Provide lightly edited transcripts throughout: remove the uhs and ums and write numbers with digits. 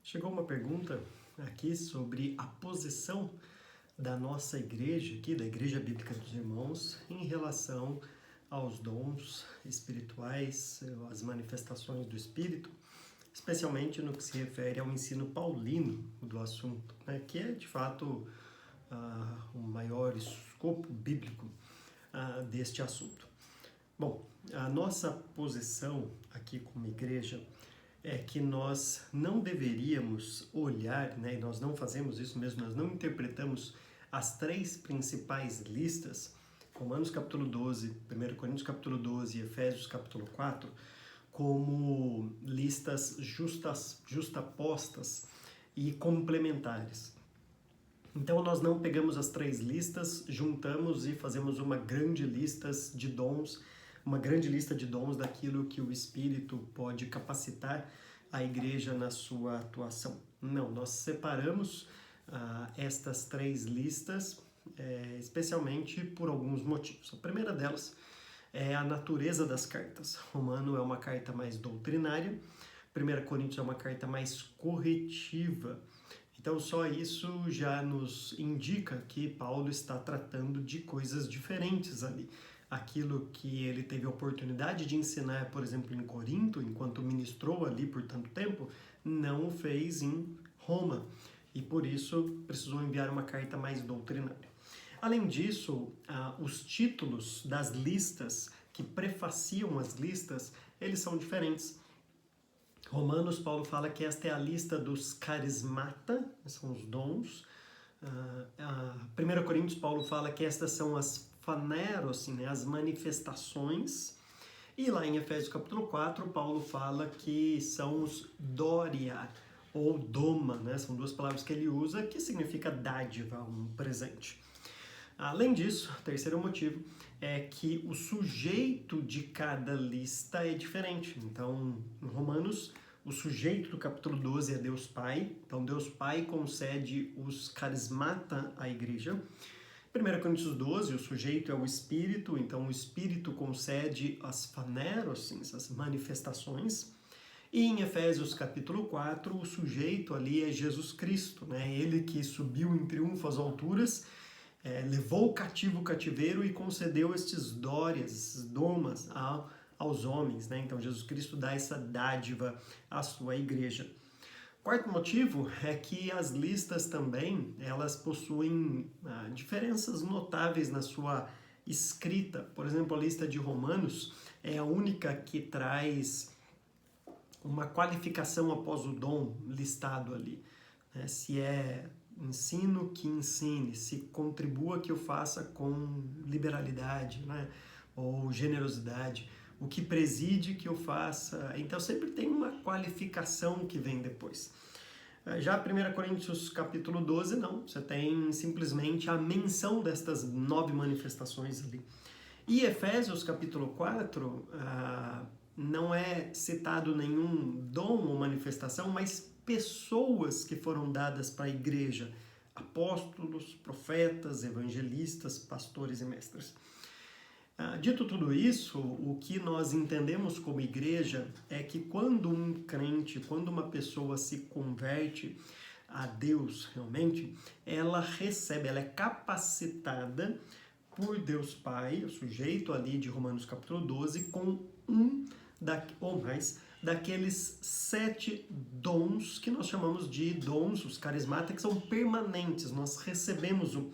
Chegou uma pergunta aqui sobre a posição da nossa igreja aqui, da Igreja Bíblica dos Irmãos, em relação aos dons espirituais, às manifestações do Espírito, especialmente no que se refere ao ensino paulino do assunto, né, que é de fato o maior escopo bíblico deste assunto. Bom, a nossa posição aqui como igreja é que nós não deveríamos olhar, né, e nós não fazemos isso mesmo, nós não interpretamos as três principais listas, Romanos capítulo 12, 1 Coríntios capítulo 12 e Efésios capítulo 4, como listas justapostas e complementares. Então nós não pegamos as três listas, juntamos e fazemos uma grande lista de dons, daquilo que o Espírito pode capacitar a igreja na sua atuação. Não, nós separamos estas três listas, especialmente por alguns motivos. A primeira delas é a natureza das cartas. Romano é uma carta mais doutrinária, 1 Coríntios é uma carta mais corretiva. Então só isso já nos indica que Paulo está tratando de coisas diferentes ali. Aquilo que ele teve a oportunidade de ensinar, por exemplo, em Corinto, enquanto ministrou ali por tanto tempo, não o fez em Roma. E por isso precisou enviar uma carta mais doutrinária. Além disso, os títulos das listas que prefaciam as listas, eles são diferentes. Romanos, Paulo fala que esta é a lista dos carismata, são os dons. 1 Coríntios, Paulo fala que estas são as faneros, né, as manifestações. E lá em Efésios capítulo 4, Paulo fala que são os doria, ou doma, né? São duas palavras que ele usa, que significa dádiva, um presente. Além disso, o terceiro motivo é que o sujeito de cada lista é diferente. Então, em Romanos, o sujeito do capítulo 12 é Deus Pai. Então, Deus Pai concede os carismata à igreja. 1 Coríntios 12, o sujeito é o Espírito. Então, o Espírito concede as faneros, essas manifestações. E em Efésios capítulo 4, o sujeito ali é Jesus Cristo, né? Ele que subiu em triunfo às alturas, levou cativo o cativeiro e concedeu estes dórias, esses domas aos homens, né? Então Jesus Cristo dá essa dádiva à sua igreja. Quarto motivo é que as listas também, elas possuem diferenças notáveis na sua escrita. Por exemplo, a lista de Romanos é a única que traz uma qualificação após o dom listado ali, né? Se é ensino, que ensine, se contribua, que eu faça com liberalidade, né? Ou generosidade, o que preside, que eu faça. Então sempre tem uma qualificação que vem depois. Já 1 Coríntios capítulo 12, não, você tem simplesmente a menção destas 9 manifestações ali. E Efésios capítulo 4, não é citado nenhum dom ou manifestação, mas pessoas que foram dadas para a igreja, apóstolos, profetas, evangelistas, pastores e mestres. Dito tudo isso, o que nós entendemos como igreja é que quando um crente, quando uma pessoa se converte a Deus realmente, ela recebe, ela é capacitada por Deus Pai, o sujeito ali de Romanos capítulo 12, com ou mais daqueles 7 dons que nós chamamos de dons, os carismáticos, são permanentes, nós recebemos um.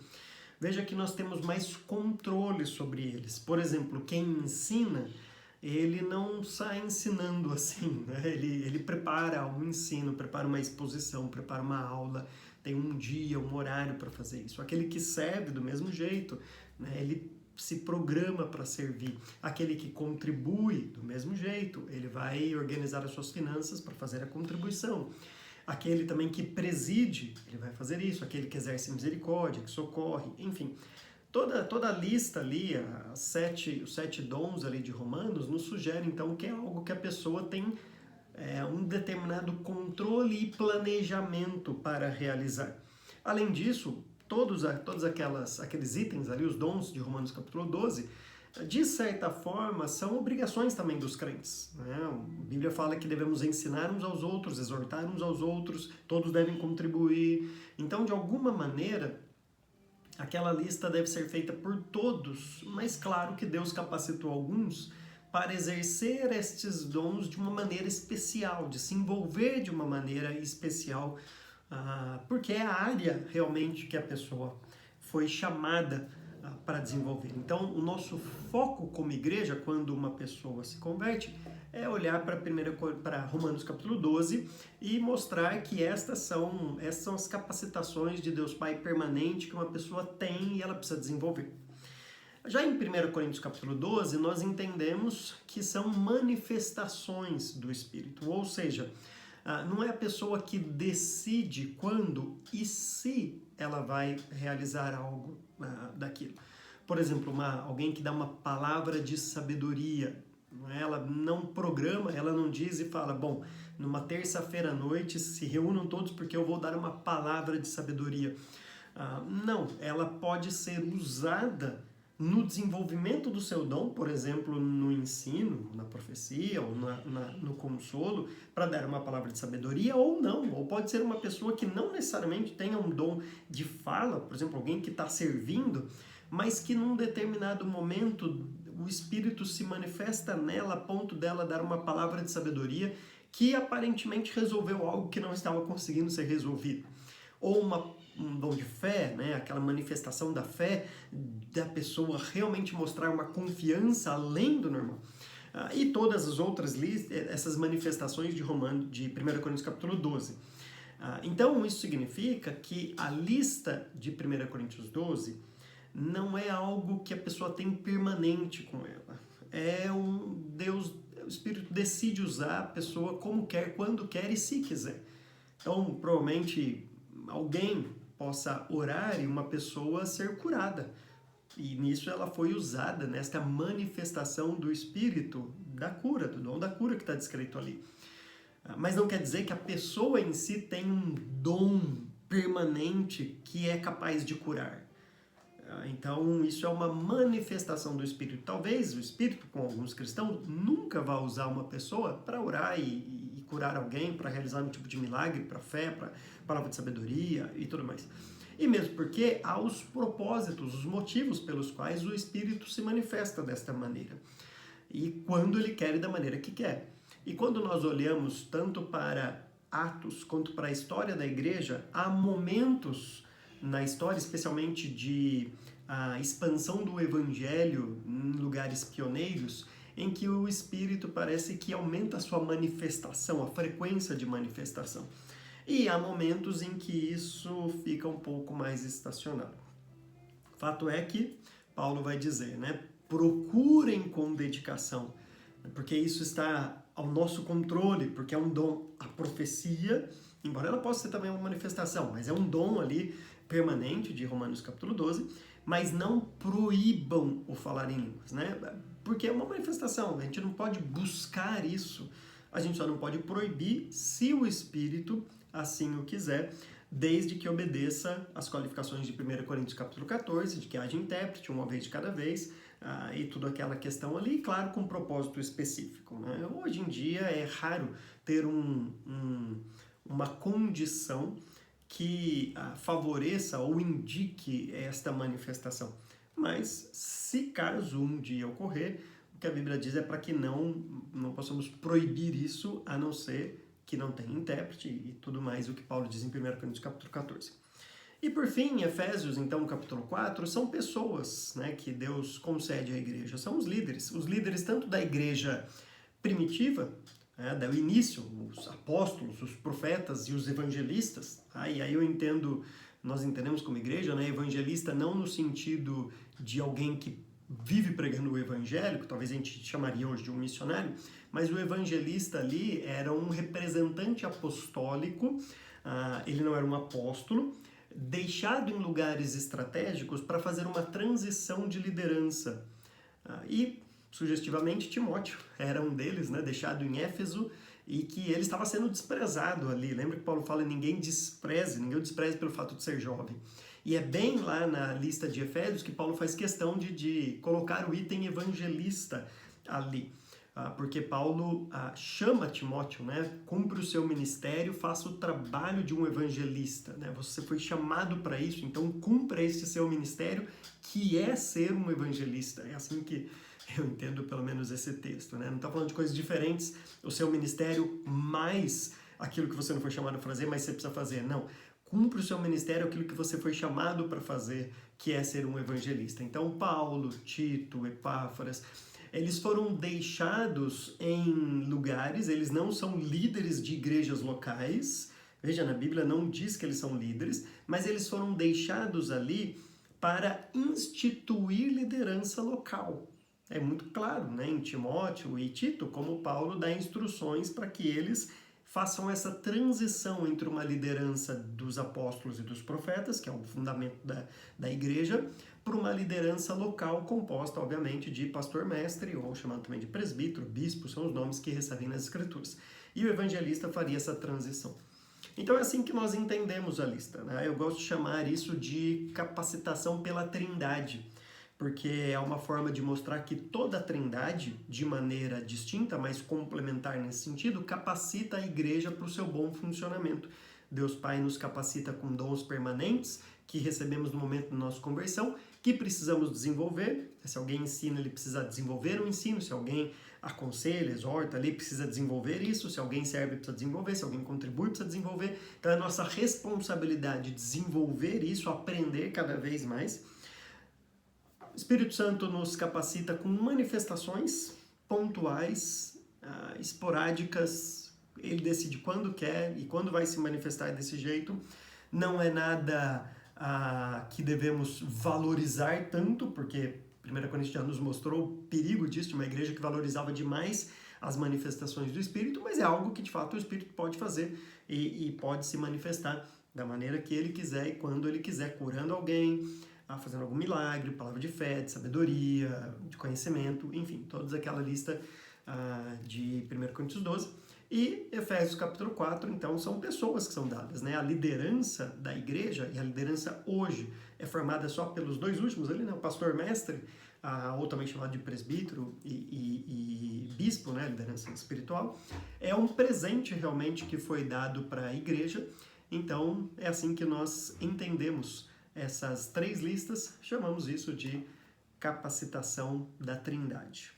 Veja que nós temos mais controle sobre eles. Por exemplo, quem ensina, ele não sai ensinando assim, né? Ele prepara um ensino, prepara uma exposição, prepara uma aula, tem um dia, um horário para fazer isso. Aquele que serve do mesmo jeito, né? Ele se programa para servir. Aquele que contribui do mesmo jeito, ele vai organizar as suas finanças para fazer a contribuição. Aquele também que preside, ele vai fazer isso. Aquele que exerce misericórdia, que socorre, enfim. Toda a lista ali, os 7 dons ali de Romanos, nos sugere então que é algo que a pessoa tem um determinado controle e planejamento para realizar. Além disso, todos aqueles itens ali, os dons de Romanos capítulo 12, de certa forma, são obrigações também dos crentes, né? A Bíblia fala que devemos ensinar uns aos outros, exortar uns aos outros, todos devem contribuir. Então, de alguma maneira, aquela lista deve ser feita por todos, mas claro que Deus capacitou alguns para exercer estes dons de uma maneira especial, de se envolver de uma maneira especial, porque é a área realmente que a pessoa foi chamada para desenvolver. Então, o nosso foco como igreja, quando uma pessoa se converte, é olhar para Romanos capítulo 12 e mostrar que estas são as capacitações de Deus Pai permanente que uma pessoa tem e ela precisa desenvolver. Já em 1 Coríntios capítulo 12, nós entendemos que são manifestações do Espírito, ou seja, não é a pessoa que decide quando e se ela vai realizar algo daquilo. Por exemplo, alguém que dá uma palavra de sabedoria, ela não programa, ela não diz e fala, bom, numa terça-feira à noite se reúnam todos porque eu vou dar uma palavra de sabedoria. Não, ela pode ser usada no desenvolvimento do seu dom, por exemplo, no ensino, na profecia ou no consolo, para dar uma palavra de sabedoria ou não. Ou pode ser uma pessoa que não necessariamente tenha um dom de fala, por exemplo, alguém que está servindo, mas que num determinado momento o Espírito se manifesta nela a ponto dela dar uma palavra de sabedoria que aparentemente resolveu algo que não estava conseguindo ser resolvido. Ou um dom de fé, né? Aquela manifestação da fé, da pessoa realmente mostrar uma confiança além do normal. E todas as outras essas manifestações de 1 Coríntios capítulo 12. Então, isso significa que a lista de 1 Coríntios 12 não é algo que a pessoa tem permanente com ela. Deus, o Espírito decide usar a pessoa como quer, quando quer e se quiser. Então, provavelmente, alguém possa orar e uma pessoa ser curada. E nisso ela foi usada, nesta manifestação do Espírito da cura, do dom da cura que está descrito ali. Mas não quer dizer que a pessoa em si tem um dom permanente que é capaz de curar. Então, isso é uma manifestação do Espírito. Talvez o Espírito, com alguns cristãos, nunca vá usar uma pessoa para orar e curar alguém, para realizar um tipo de milagre, para fé, para palavra de sabedoria e tudo mais. E mesmo porque há os propósitos, os motivos pelos quais o Espírito se manifesta desta maneira. E quando ele quer e da maneira que quer. E quando nós olhamos tanto para Atos quanto para a história da igreja, há momentos na história, especialmente de expansão do evangelho em lugares pioneiros, em que o Espírito parece que aumenta a sua manifestação, a frequência de manifestação. E há momentos em que isso fica um pouco mais estacionado. Fato é que Paulo vai dizer, né? Procurem com dedicação, porque isso está ao nosso controle, porque é um dom, a profecia, embora ela possa ser também uma manifestação, mas é um dom ali permanente de Romanos capítulo 12, mas não proíbam o falar em línguas, né? Porque é uma manifestação, a gente não pode buscar isso, a gente só não pode proibir se o Espírito assim o quiser, desde que obedeça às qualificações de 1 Coríntios capítulo 14, de que haja intérprete, uma vez de cada vez, e tudo aquela questão ali, claro, com um propósito específico, né? Hoje em dia é raro ter uma condição que favoreça ou indique esta manifestação. Mas, se caso um dia ocorrer, o que a Bíblia diz é para que não possamos proibir isso, a não ser que não tenha intérprete e tudo mais, o que Paulo diz em 1 Coríntios capítulo 14. E por fim, em Efésios, então, capítulo 4, são pessoas, né, que Deus concede à igreja, são os líderes tanto da igreja primitiva, do início, os apóstolos, os profetas e os evangelistas, e aí nós entendemos como igreja, né, evangelista não no sentido de alguém que vive pregando o evangelho, que talvez a gente chamaria hoje de um missionário, mas o evangelista ali era um representante apostólico, ele não era um apóstolo, deixado em lugares estratégicos para fazer uma transição de liderança. E, sugestivamente, Timóteo era um deles, né, deixado em Éfeso, e que ele estava sendo desprezado ali. Lembra que Paulo fala, ninguém o despreze pelo fato de ser jovem. E é bem lá na lista de Efésios que Paulo faz questão de colocar o item evangelista ali. Porque Paulo chama Timóteo, né? Cumpre o seu ministério, faça o trabalho de um evangelista, né? Você foi chamado para isso, então cumpra esse seu ministério, que é ser um evangelista. É assim que eu entendo pelo menos esse texto, né? Não está falando de coisas diferentes, o seu ministério mais aquilo que você não foi chamado para fazer, mas você precisa fazer. Não. Cumpre o seu ministério, aquilo que você foi chamado para fazer, que é ser um evangelista. Então, Paulo, Tito, Epáfras, eles foram deixados em lugares, eles não são líderes de igrejas locais. Veja, na Bíblia não diz que eles são líderes, mas eles foram deixados ali para instituir liderança local. É muito claro, né, em Timóteo e Tito, como Paulo dá instruções para que eles façam essa transição entre uma liderança dos apóstolos e dos profetas, que é o fundamento da igreja, para uma liderança local composta, obviamente, de pastor-mestre, ou chamado também de presbítero, bispo, são os nomes que recebem nas escrituras. E o evangelista faria essa transição. Então é assim que nós entendemos a lista, né? Eu gosto de chamar isso de capacitação pela Trindade, porque é uma forma de mostrar que toda a Trindade, de maneira distinta, mas complementar nesse sentido, capacita a igreja para o seu bom funcionamento. Deus Pai nos capacita com dons permanentes, que recebemos no momento da nossa conversão, que precisamos desenvolver. Se alguém ensina, ele precisa desenvolver o ensino. Se alguém aconselha, exorta, ele precisa desenvolver isso. Se alguém serve, precisa desenvolver. Se alguém contribui, precisa desenvolver. Então é nossa responsabilidade desenvolver isso, aprender cada vez mais. O Espírito Santo nos capacita com manifestações pontuais, esporádicas. Ele decide quando quer e quando vai se manifestar desse jeito. Não é nada que devemos valorizar tanto, porque 1 Coríntios já nos mostrou o perigo disso, de uma igreja que valorizava demais as manifestações do Espírito, mas é algo que de fato o Espírito pode fazer e pode se manifestar da maneira que ele quiser e quando ele quiser, curando alguém, fazendo algum milagre, palavra de fé, de sabedoria, de conhecimento, enfim, toda aquela lista de 1 Coríntios 12. E Efésios capítulo 4, então, são pessoas que são dadas, né? A liderança da igreja, e a liderança hoje é formada só pelos dois últimos ali, né? O pastor-mestre, ou também chamado de presbítero e bispo, né? Liderança espiritual, é um presente realmente que foi dado para a igreja. Então, é assim que nós entendemos essas três listas, chamamos isso de capacitação da Trindade.